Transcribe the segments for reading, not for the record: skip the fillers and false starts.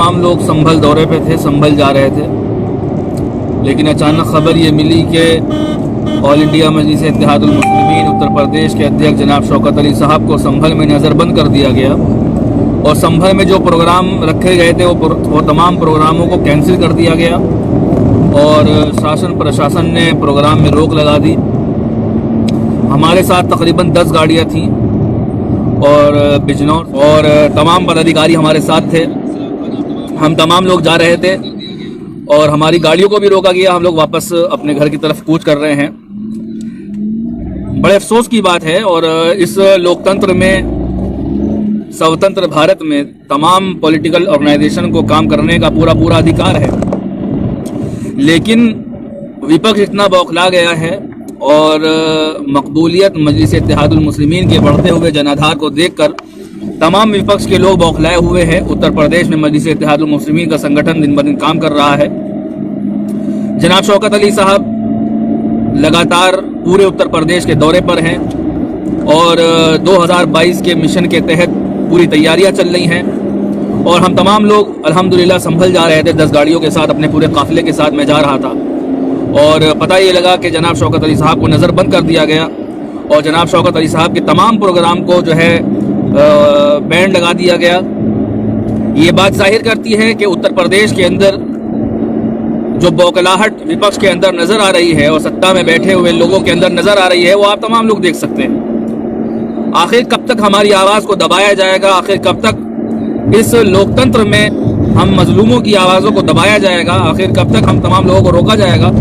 तमाम लोग संभल दौरे पे थे, संभल जा रहे थे, लेकिन अचानक खबर ये मिली कि ऑल इंडिया मजलिस इत्तेहादुल मुस्लिमीन उत्तर प्रदेश के अध्यक्ष जनाब शौकत अली साहब को संभल में नज़रबंद कर दिया गया और संभल में जो प्रोग्राम रखे गए थे वो तमाम प्रोग्रामों को कैंसिल कर दिया गया और शासन प्रशासन ने प्रोग्राम में रोक लगा दी। हमारे साथ तकरीबन 10 गाड़ियाँ थीं और बिजनौर और तमाम पदाधिकारी हमारे साथ थे। हम तमाम लोग जा रहे थे और हमारी गाड़ियों को भी रोका गया। हम लोग वापस अपने घर की तरफ कूच कर रहे हैं। बड़े अफसोस की बात है और इस लोकतंत्र में, स्वतंत्र भारत में तमाम पॉलिटिकल ऑर्गेनाइजेशन को काम करने का पूरा अधिकार है, लेकिन विपक्ष इतना बौखला गया है और मकबूलियत मजलिस इत्तेहादुल मुस्लिमीन के बढ़ते हुए जनाधार को देखकर तमाम विपक्ष के लोग बौखलाए हुए हैं। उत्तर प्रदेश में मजलिस इत्तेहादुल मुस्लिमीन का संगठन दिन ब दिन काम कर रहा है। जनाब शौकत अली साहब लगातार पूरे उत्तर प्रदेश के दौरे पर हैं और 2022 के मिशन के तहत पूरी तैयारियां चल रही हैं और हम तमाम लोग अल्हम्दुलिल्लाह संभल जा रहे थे 10 गाड़ियों के साथ, अपने पूरे काफिले के साथ मैं जा रहा था और पता ये लगा कि जनाब शौकत अली साहब को नज़रबंद कर दिया गया और जनाब शौकत अली साहब के तमाम प्रोग्राम को जो है बैंड लगा दिया गया। ये बात जाहिर करती है कि उत्तर प्रदेश के अंदर जो बौखलाहट विपक्ष के अंदर नज़र आ रही है और सत्ता में बैठे हुए लोगों के अंदर नज़र आ रही है, वो आप तमाम लोग देख सकते हैं। आखिर कब तक हमारी आवाज़ को दबाया जाएगा? आखिर कब तक इस लोकतंत्र में हम मजलूमों की आवाज़ों को दबाया जाएगा? आखिर कब तक हम तमाम लोगों को रोका जाएगा?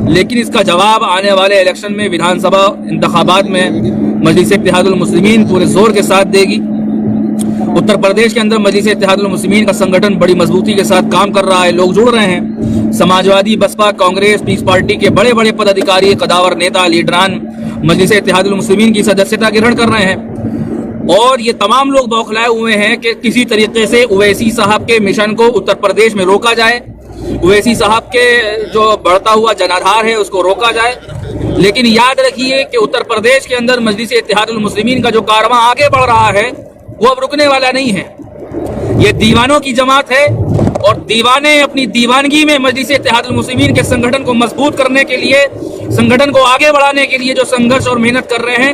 लेकिन इसका जवाब आने वाले इलेक्शन में, विधानसभा इंतखाबात में मजलिस इत्तेहादुल मुस्लिमीन पूरे जोर के साथ देगी। उत्तर प्रदेश के अंदर मजलिस इत्तेहादुल मुस्लिमीन का संगठन बड़ी मजबूती के साथ काम कर रहा है, लोग जुड़ रहे हैं। समाजवादी, बसपा, कांग्रेस, पीस पार्टी के बड़े बड़े पदाधिकारी, कदावर नेता, लीडरान मजलिस इत्तेहादुल मुस्लिमीन की सदस्यता ग्रहण कर रहे हैं और ये तमाम लोग बौखलाए हुए हैं कि किसी तरीके से ओवैसी साहब के मिशन को उत्तर प्रदेश में रोका जाए, ओवैसी साहब के जो बढ़ता हुआ जनाधार है उसको रोका जाए। लेकिन याद रखिए कि उत्तर प्रदेश के अंदर मजलिस इत्तेहादुल मुस्लिमीन का जो कारवां आगे बढ़ रहा है वो अब रुकने वाला नहीं है। ये दीवानों की जमात है और दीवाने अपनी दीवानगी में मजलिस इत्तेहादुल मुस्लिमीन के संगठन को मजबूत करने के लिए, संगठन को आगे बढ़ाने के लिए जो संघर्ष और मेहनत कर रहे हैं।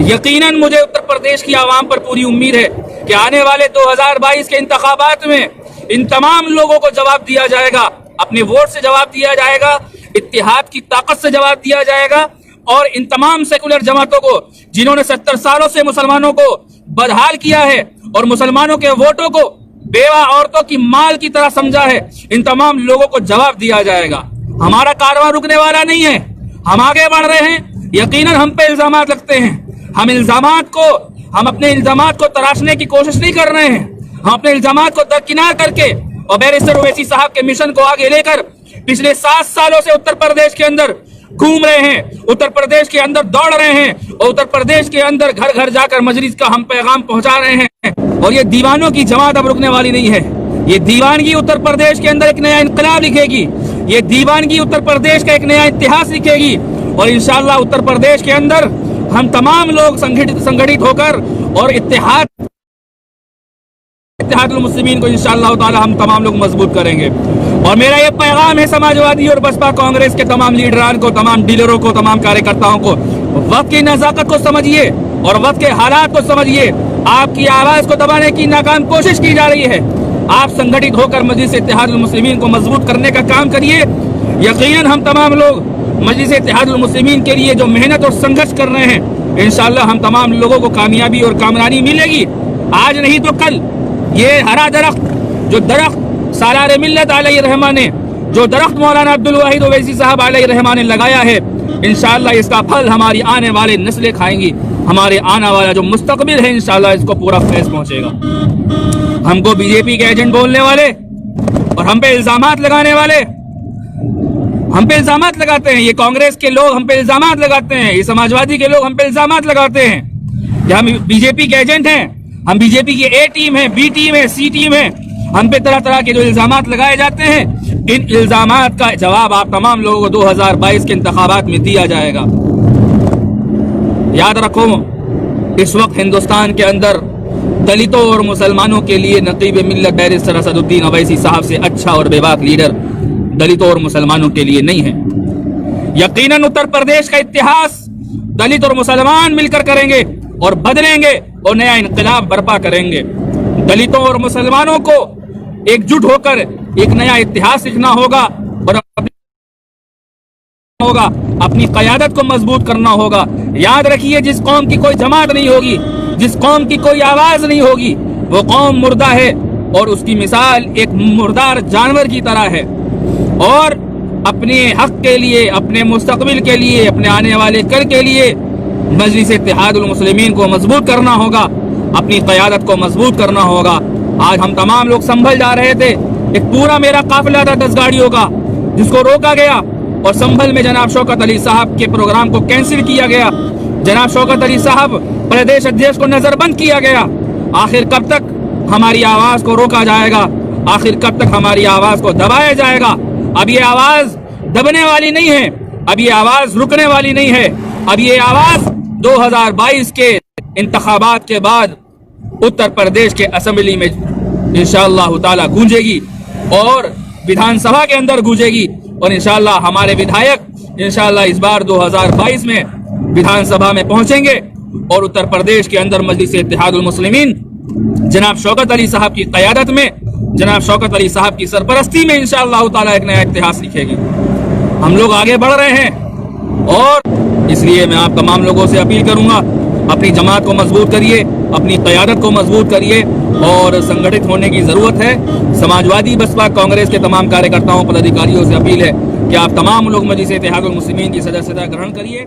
यकीनन मुझे उत्तर प्रदेश की आवाम पर पूरी उम्मीद है कि आने वाले 2022 के इंतखाबात में इन तमाम लोगों को जवाब दिया जाएगा, अपने वोट से जवाब दिया जाएगा, इत्तेहाद की ताकत से जवाब दिया जाएगा और इन तमाम सेकुलर जमातों को जिन्होंने 70 सालों से मुसलमानों को बदहाल किया है और मुसलमानों के वोटों को बेवा औरतों की माल की तरह समझा है, इन तमाम लोगों को जवाब दिया जाएगा। हमारा कारवां रुकने वाला नहीं है, हम आगे बढ़ रहे हैं। यकीनन हम पे इल्जामात लगते हैं, हम अपने इल्जामात को तराशने की कोशिश नहीं कर रहे हैं। हम अपने इल्जामात को दरकिनार करके और बैरिस्टर ओवैसी साहब के मिशन को आगे लेकर पिछले 7 सालों से उत्तर प्रदेश के अंदर घूम रहे हैं, उत्तर प्रदेश के अंदर दौड़ रहे हैं और उत्तर प्रदेश के अंदर घर घर जाकर मजलिस का हम पैगाम पहुंचा रहे हैं। और ये दीवानों की जमात अब रुकने वाली नहीं है। ये दीवानगी उत्तर प्रदेश के अंदर एक नया इनकलाब लिखेगी, ये दीवानगी उत्तर प्रदेश का एक नया इतिहास लिखेगी और इंशाअल्लाह उत्तर प्रदेश के अंदर हम तमाम लोग संगठित होकर और इत्तेहादुल मुस्लिमीन को इंशाअल्लाह ताला हम तमाम लोग मजबूत करेंगे। और मेरा ये पैगाम है समाजवादी और बसपा कांग्रेस के तमाम लीडरान को, तमाम डीलरों को, तमाम कार्यकर्ताओं को, वक्त की नजाकत को समझिए और वक्त के हालात को समझिए। आपकी आवाज को दबाने की नाकाम कोशिश की जा रही है। आप संगठित होकर मजलिस इत्तेहादुल मुस्लिमीन को मजबूत करने का काम करिए। यकीनन हम तमाम लोग मजलिस इत्तेहादुल मुस्लिमीन के लिए जो मेहनत और संघर्ष कर रहे हैं, इंशाअल्लाह हम तमाम लोगों को कामयाबी और कामरानी मिलेगी। आज नहीं तो कल ये हरा दरख्त, जो दरख्त सालार मिल्लत अलैहि रहमा ने, जो दरख्त मौलाना अब्दुल वाहिद ओवैसी साहब अलैहि रहमा ने लगाया है, इंशाअल्लाह इसका फल हमारी आने वाले नस्लें खाएंगी। हमारे आने वाला जो मुस्तकबिल है इंशाअल्लाह इसको पूरा फैज़ पहुंचेगा। हमको बीजेपी के एजेंट बोलने वाले और हम पे इल्जामात लगाने वाले, हम पे इल्जामात लगाते हैं। ये कांग्रेस के लोग हम पे इल्जामात लगाते हैं, ये समाजवादी के लोग हम पे इल्जामात लगाते हैं कि हम बीजेपी के एजेंट हैं, हम बीजेपी की ए टीम है, बी टीम है, सी टीम है। हम पे तरह तरह के जो इल्जामात लगाए जाते हैं, इन इल्जामात का जवाब आप तमाम लोगों को 2022 के इंतखाबात में दिया जाएगा। याद रखो, इस वक्त हिंदुस्तान के अंदर दलितों और मुसलमानों के लिए नकीब मिल्लत बैरिस्टर असदुद्दीन अवैसी साहब से अच्छा और बेबाक लीडर दलितों और मुसलमानों के लिए नहीं है। यकीनन उत्तर प्रदेश का इतिहास दलित और मुसलमान मिलकर करेंगे और बदलेंगे और नया इनकलाब बर्पा करेंगे। दलितों और मुसलमानों को एकजुट होकर एक नया इतिहास लिखना होगा और अपनी क़यादत को मजबूत करना होगा। याद रखिए, जिस कौम की कोई जमात नहीं होगी, जिस कौम की कोई आवाज नहीं होगी, वो कौम मुर्दा है और उसकी मिसाल एक मुर्दार जानवर की तरह है। और अपने हक के लिए, अपने मुस्तकबिल के लिए, अपने आने वाले कल के लिए मजलिस इत्तेहादुल मुस्लिमीन को मजबूत करना होगा, अपनी क़यादत को मजबूत करना होगा। आज हम तमाम लोग संभल जा रहे थे, एक पूरा मेरा काफिला था 10 गाड़ियों का, जिसको रोका गया और संभल में जनाब शौकत अली साहब के प्रोग्राम को कैंसिल किया गया। जनाब शौकत अली साहब प्रदेश अध्यक्ष को नजरबंद किया गया। आखिर कब तक हमारी आवाज को रोका जाएगा? आखिर कब तक हमारी आवाज को दबाया जाएगा? अब ये आवाज दबने वाली नहीं है, अब ये आवाज रुकने वाली नहीं है। अब ये आवाज 2022 के इंतखाबात के बाद उत्तर प्रदेश के असेंबली में इंशाअल्लाह ताला गूंजेगी और विधानसभा के अंदर गूंजेगी और इंशाअल्लाह हमारे विधायक इंशाअल्लाह इस बार 2022 में विधानसभा में पहुंचेंगे और उत्तर प्रदेश के अंदर मजलिस इत्तेहादुल मुस्लिमीन जनाब शौकत अली साहब की क़यादत में, जनाब शौकत अली साहब की सरपरस्ती में इंशाअल्लाह ताला एक नया इतिहास लिखेगी। हम लोग आगे बढ़ रहे हैं और इसलिए मैं आप तमाम लोगों से अपील करूंगा, अपनी जमात को मजबूत करिए, अपनी क़यादत को मजबूत करिए और संगठित होने की ज़रूरत है। समाजवादी बसपा कांग्रेस के तमाम कार्यकर्ताओं पदाधिकारियों से अपील है कि आप तमाम लोग मजलिस इत्तेहादुल मुस्लिमीन की सदस्यता ग्रहण करिए।